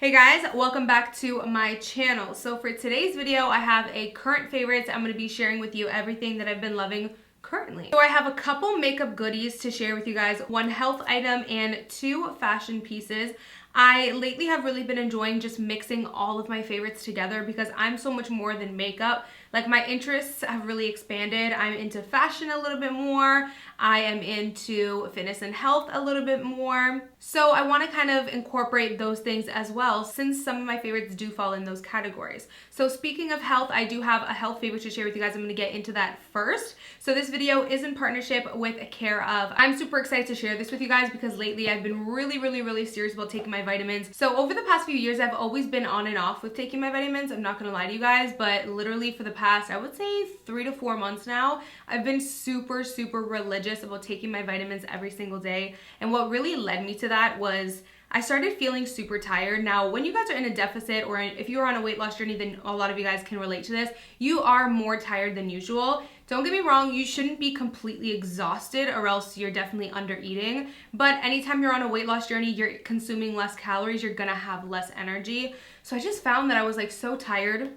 Hey guys, welcome back to my channel. So for today's video, I have a current favorites. I'm going to be sharing with you everything that I've been loving currently. So I have a couple makeup goodies to share with you guys, one health item and two fashion pieces. I lately have really been enjoying just mixing all of my favorites together because I'm so much more than makeup. Like, my interests have really expanded. I'm into fashion a little bit more. I am into fitness and health a little bit more. So I want to kind of incorporate those things as well, since some of my favorites do fall in those categories. So speaking of health, I do have a health favorite to share with you guys. I'm going to get into that first. So this video is in partnership with CareUp. I'm super excited to share this with you guys because lately I've been really serious about taking my vitamins. So over the past few years, I've always been on and off with taking my vitamins. I'm not going to lie to you guys, but literally for the past, I would say 3 to 4 months now, I've been super religious about taking my vitamins every single day. And what really led me to that was I started feeling super tired. Now, when you guys are in a deficit or if you're on a weight loss journey, then a lot of you guys can relate to this. You are more tired than usual. Don't get me wrong, you shouldn't be completely exhausted or else you're definitely under eating. But anytime you're on a weight loss journey, you're consuming less calories, you're gonna have less energy. So I just found that I was like so tired.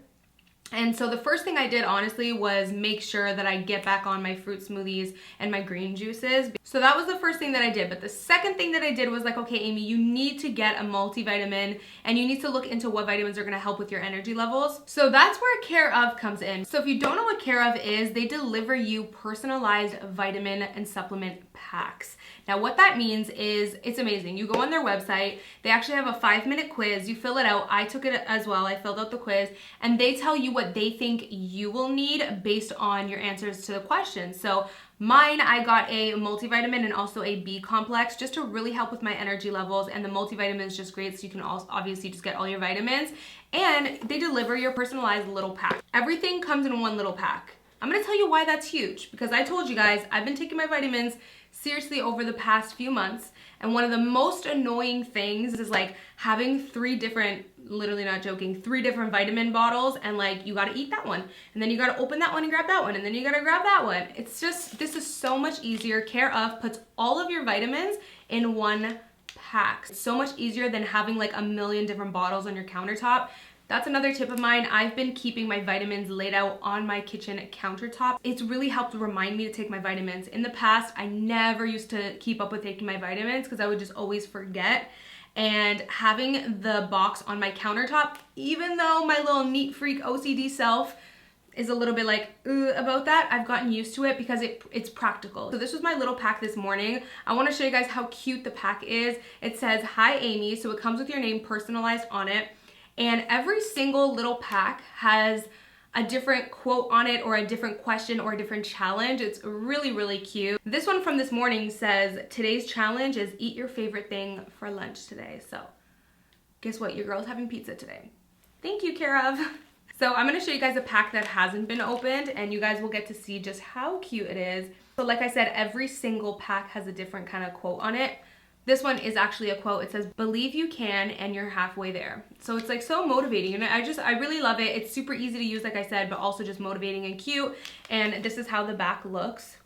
And so the first thing I did, honestly, was make sure that I get back on my fruit smoothies and my green juices. So that was the first thing that I did. But the second thing that I did was like, okay, Amy, you need to get a multivitamin and you need to look into what vitamins are going to help with your energy levels. So that's where CareUp comes in. So if you don't know what CareUp is, they deliver you personalized vitamin and supplement packs. Now what that means is it's amazing. You go on their website, they actually have a 5-minute quiz, you fill it out. I took it as well, I filled out the quiz, and they tell you what they think you will need based on your answers to the questions. So mine, I got a multivitamin and also a B complex just to really help with my energy levels, and the multivitamin is just great so you can also obviously just get all your vitamins, and they deliver your personalized little pack. Everything comes in one little pack. I'm gonna tell you why that's huge, because I told you guys I've been taking my vitamins seriously over the past few months, and one of the most annoying things is like having 3 different, literally not joking, 3 different vitamin bottles, and like you gotta eat that one, and then you gotta open that one and grab that one, and then you gotta grab that one. It's just, this is so much easier. CareUp puts all of your vitamins in one pack. It's so much easier than having like a million different bottles on your countertop. That's another tip of mine. I've been keeping my vitamins laid out on my kitchen countertop. It's really helped remind me to take my vitamins. In the past, I never used to keep up with taking my vitamins because I would just always forget. And having the box on my countertop, even though my little neat freak OCD self is a little bit like about that, I've gotten used to it because it's practical. So this was my little pack this morning. I want to show you guys how cute the pack is. It says, "Hi Amy," so it comes with your name personalized on it. And every single little pack has a different quote on it or a different question or a different challenge. It's really cute. This one from this morning says, "Today's challenge is eat your favorite thing for lunch today." So guess what? Your girl's having pizza today. Thank you, CareUp. So I'm gonna show you guys a pack that hasn't been opened and you guys will get to see just how cute it is. So like I said, every single pack has a different kind of quote on it. This one is actually a quote. It says, "Believe you can and you're halfway there." So it's like so motivating, and I really love it. It's super easy to use, like I said, but also just motivating and cute. And this is how the back looks.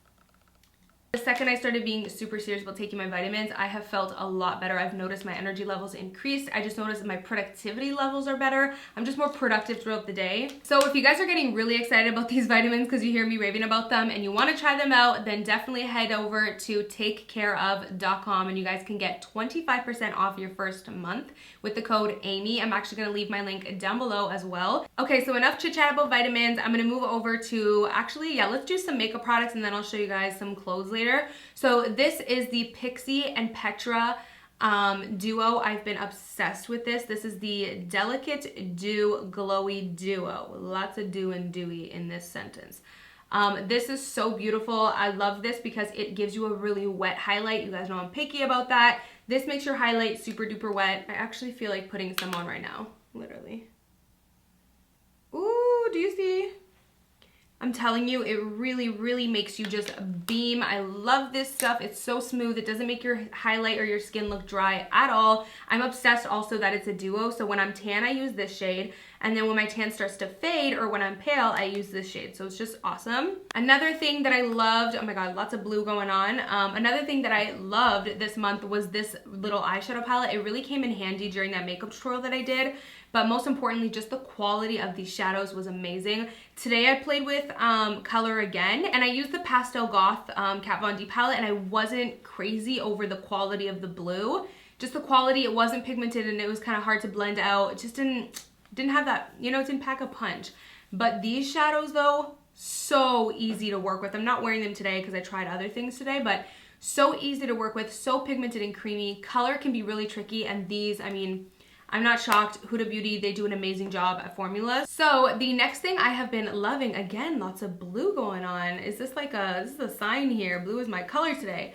The second I started being super serious about taking my vitamins, I have felt a lot better. I've noticed my energy levels increased. I just noticed that my productivity levels are better. I'm just more productive throughout the day. So if you guys are getting really excited about these vitamins because you hear me raving about them and you want to try them out, then definitely head over to takecareof.com and you guys can get 25% off your first month with the code Amy. I'm actually going to leave my link down below as well. Okay, so enough chit chat about vitamins. I'm going to move over to let's do some makeup products and then I'll show you guys some clothes later. So this is the Pixie and Petra duo. I've been obsessed with this. This is the Delicate Dew Glowy Duo. Lots of dew and dewy in this sentence. This is so beautiful. I love this because it gives you a really wet highlight. You guys know I'm picky about that. This makes your highlight super duper wet. I actually feel like putting some on right now, literally. Ooh, do you see? I'm telling you, it really, really makes you just beam. I love this stuff. It's so smooth. It doesn't make your highlight or your skin look dry at all. I'm obsessed also that it's a duo. So when I'm tan, I use this shade. And then when my tan starts to fade or when I'm pale, I use this shade. So it's just awesome. Another thing that I loved, oh my God, lots of blue going on. Another thing that I loved this month was this little eyeshadow palette. It really came in handy during that makeup tutorial that I did. But most importantly, just the quality of these shadows was amazing. Today I played with color again, and I used the Pastel Goth Kat Von D palette, and I wasn't crazy over the quality of the blue. Just the quality, it wasn't pigmented, and it was kind of hard to blend out. It just didn't have that, you know, it didn't pack a punch. But these shadows though, so easy to work with. I'm not wearing them today because I tried other things today, but so easy to work with, so pigmented and creamy. Color can be really tricky, and these, I mean, I'm not shocked. Huda Beauty, they do an amazing job at formulas. So the next thing I have been loving, again, lots of blue going on. Is this like this is a sign here. Blue is my color today.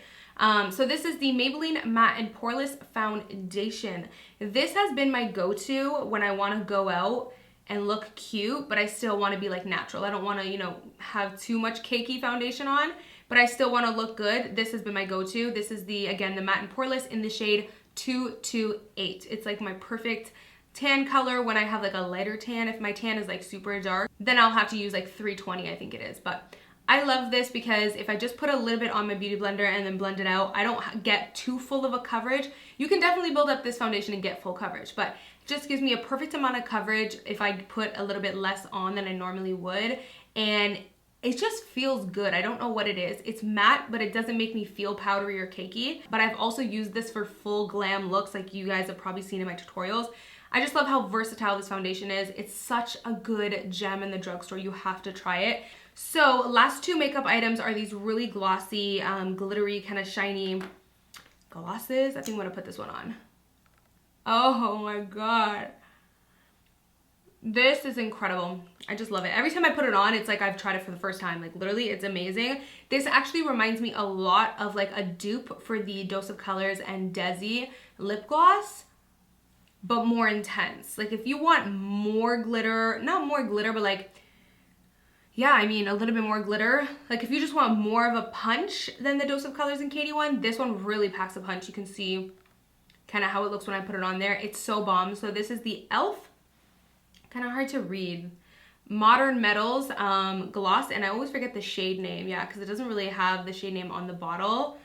So this is the Maybelline Matte and Poreless Foundation. This has been my go-to when I want to go out and look cute, but I still want to be like natural. I don't want to, you know, have too much cakey foundation on, but I still want to look good. This has been my go-to. This is the, again, the Matte and Poreless in the shade 228. It's like my perfect tan color when I have like a lighter tan. If my tan is like super dark, then I'll have to use like 320, I think it is. But I love this because if I just put a little bit on my beauty blender and then blend it out, I don't get too full of a coverage. You can definitely build up this foundation and get full coverage, but it just gives me a perfect amount of coverage if I put a little bit less on than I normally would. And it just feels good. I don't know what it is. It's matte, but it doesn't make me feel powdery or cakey. But I've also used this for full glam looks like you guys have probably seen in my tutorials. I just love how versatile this foundation is. It's such a good gem in the drugstore. You have to try it. So last two makeup items are these really glossy, glittery, kind of shiny glosses. I think I'm gonna put this one on. Oh my God. This is incredible. I just love it. Every time I put it on, it's like I've tried it for the first time. Like literally, it's amazing. This actually reminds me a lot of like a dupe for the Dose of Colors and Desi lip gloss, but more intense. Like if you want more glitter, not more glitter, but like, yeah, I mean a little bit more glitter. Like if you just want more of a punch than the Dose of Colors and Katie one, this one really packs a punch. You can see kind of how it looks when I put it on there. It's so bomb. So this is the e.l.f. kind of hard to read. Modern Metals gloss, and I always forget the shade name, yeah, because it doesn't really have the shade name on the bottle.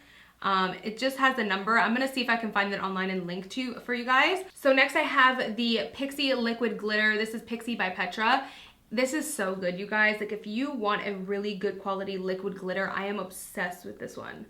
It just has the number. I'm gonna see if I can find it online and link to for you guys. So next I have the Pixie Liquid Glitter. This is Pixie by Petra. This is so good, you guys. Like if you want a really good quality liquid glitter, I am obsessed with this one.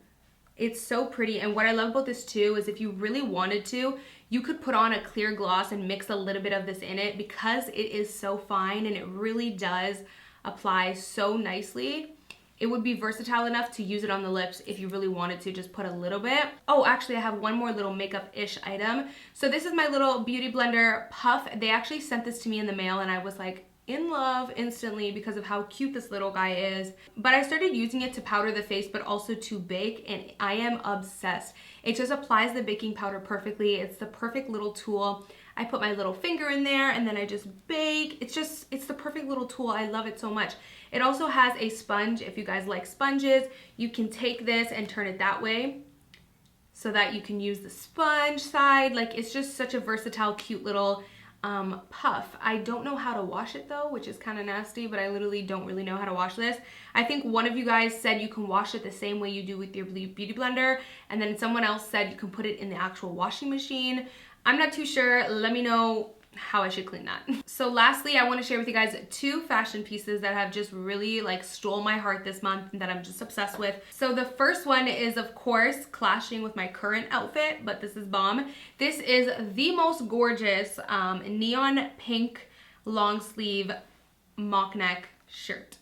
It's so pretty, and what I love about this too is if you really wanted to, you could put on a clear gloss and mix a little bit of this in it because it is so fine and it really does apply so nicely. It would be versatile enough to use it on the lips if you really wanted to just put a little bit. Oh, actually I have one more little makeup-ish item. So this is my little beauty blender puff. They actually sent this to me in the mail and I was like, in love instantly because of how cute this little guy is. But I started using it to powder the face but also to bake, and I am obsessed. It just applies the baking powder perfectly. It's the perfect little tool. I put my little finger in there and then I just bake. It's the perfect little tool. I love it so much. It also has a sponge. If you guys like sponges, you can take this and turn it that way so that you can use the sponge side. Like it's just such a versatile, cute little puff. I don't know how to wash it though, which is kind of nasty, but I literally don't really know how to wash this. I think one of you guys said you can wash it the same way you do with your beauty blender, and then someone else said you can put it in the actual washing machine. I'm not too sure. Let me know how I should clean that. So lastly, I want to share with you guys two fashion pieces that have just really like stole my heart this month and that I'm just obsessed with. So the first one is of course clashing with my current outfit, but this is bomb. This is the most gorgeous neon pink long sleeve mock neck shirt.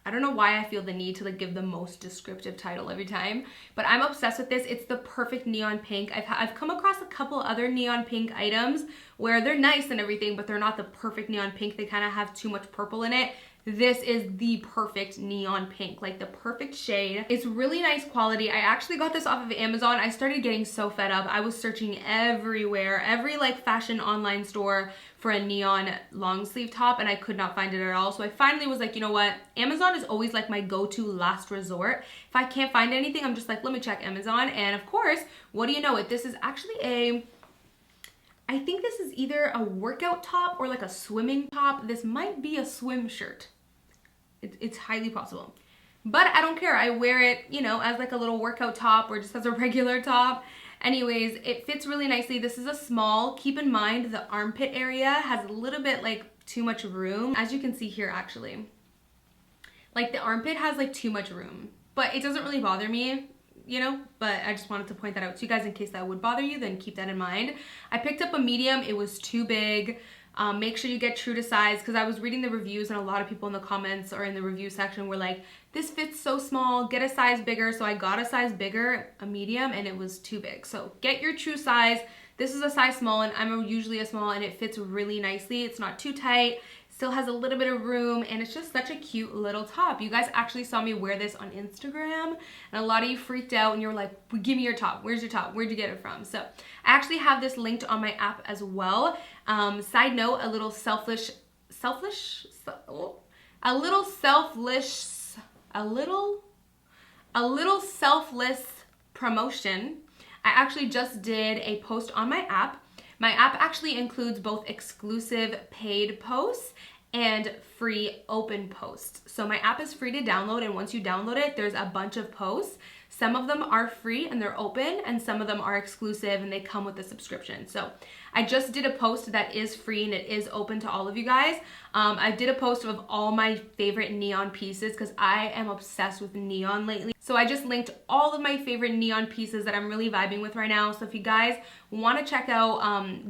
I don't know why I feel the need to like give the most descriptive title every time, but I'm obsessed with this. It's the perfect neon pink. I've come across a couple other neon pink items where they're nice and everything, but they're not the perfect neon pink. They kind of have too much purple in it. this is the perfect neon pink, like the perfect shade. It's really nice quality. I actually got this off of Amazon. I started getting so fed up. I was searching everywhere, every like fashion online store for a neon long sleeve top, and I could not find it at all. So I finally was like, you know what? Amazon is always like my go-to last resort. If I can't find anything, I'm just like, let me check Amazon. And of course, what do you know it? This is actually I think this is either a workout top or like a swimming top. This might be a swim shirt. It's highly possible. But I don't care. I wear it, you know, as like a little workout top or just as a regular top. Anyways, it fits really nicely. This is a small. Keep in mind the armpit area has a little bit like too much room. As you can see here actually. Like the armpit has like too much room. But it doesn't really bother me, you know, but I just wanted to point that out to you guys in case that would bother you, then keep that in mind. I picked up a medium. It was too big. Make sure you get true to size, because I was reading the reviews and a lot of people in the comments or in the review section were like, this fits so small, get a size bigger. So I got a size bigger, a medium, and it was too big. So get your true size. This is a size small and I'm usually a small, and it fits really nicely. It's not too tight, still has a little bit of room, and it's just such a cute little top. You guys actually saw me wear this on Instagram, and a lot of you freaked out and you were like, give me your top. Where's your top? Where'd you get it from? So I actually have this linked on my app as well. Side note, a little selfless promotion. I actually just did a post on my app. My app actually includes both exclusive paid posts and free open posts. So my app is free to download, and once you download it, there's a bunch of posts. Some of them are free and they're open, and some of them are exclusive and they come with a subscription. So I just did a post that is free and it is open to all of you guys. I did a post of all my favorite neon pieces because I am obsessed with neon lately. So I just linked all of my favorite neon pieces that I'm really vibing with right now. So if you guys want to check out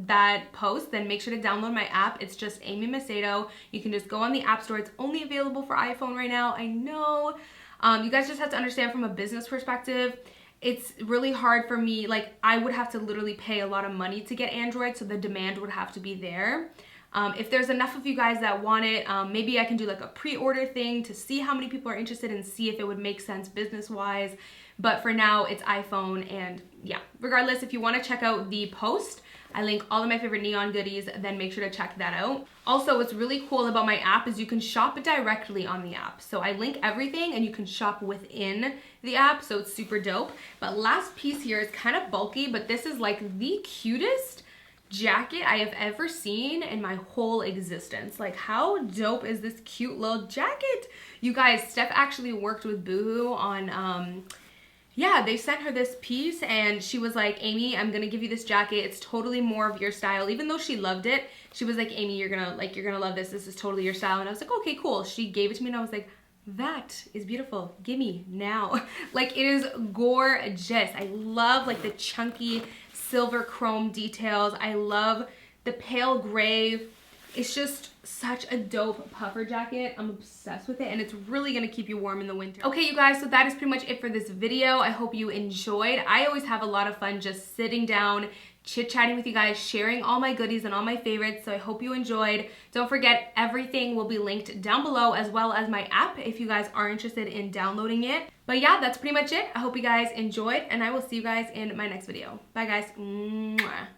that post, then make sure to download my app. It's just Amy Macedo. You can just go on the App Store. It's only available for iPhone right now. I know. You guys just have to understand from a business perspective, it's really hard for me. Like, I would have to literally pay a lot of money to get Android, so the demand would have to be there. If there's enough of you guys that want it, maybe I can do like a pre-order thing to see how many people are interested and see if it would make sense business-wise. But for now, it's iPhone, and yeah. Regardless, if you want to check out the post, I link all of my favorite neon goodies, then make sure to check that out. Also, what's really cool about my app is you can shop directly on the app. So I link everything and you can shop within the app, so it's super dope. But last piece here is kind of bulky, but this is like the cutest jacket I have ever seen in my whole existence. Like, how dope is this cute little jacket? You guys, Steph actually worked with Boohoo on yeah, they sent her this piece and she was like, Amy, I'm gonna give you this jacket. It's totally more of your style. Even though she loved it, she was like, Amy, you're gonna love this. This is totally your style. And I was like, okay, cool. She gave it to me and I was like, that is beautiful. Gimme now. Like, it is gorgeous. I love like the chunky silver chrome details. I love the pale gray. It's just such a dope puffer jacket. I'm obsessed with it, and it's really gonna keep you warm in the winter. Okay, you guys, so that is pretty much it for this video. I hope you enjoyed. I always have a lot of fun just sitting down, chit-chatting with you guys, sharing all my goodies and all my favorites, so I hope you enjoyed. Don't forget, everything will be linked down below, as well as my app if you guys are interested in downloading it. But yeah, that's pretty much it. I hope you guys enjoyed, and I will see you guys in my next video. Bye, guys. Mwah.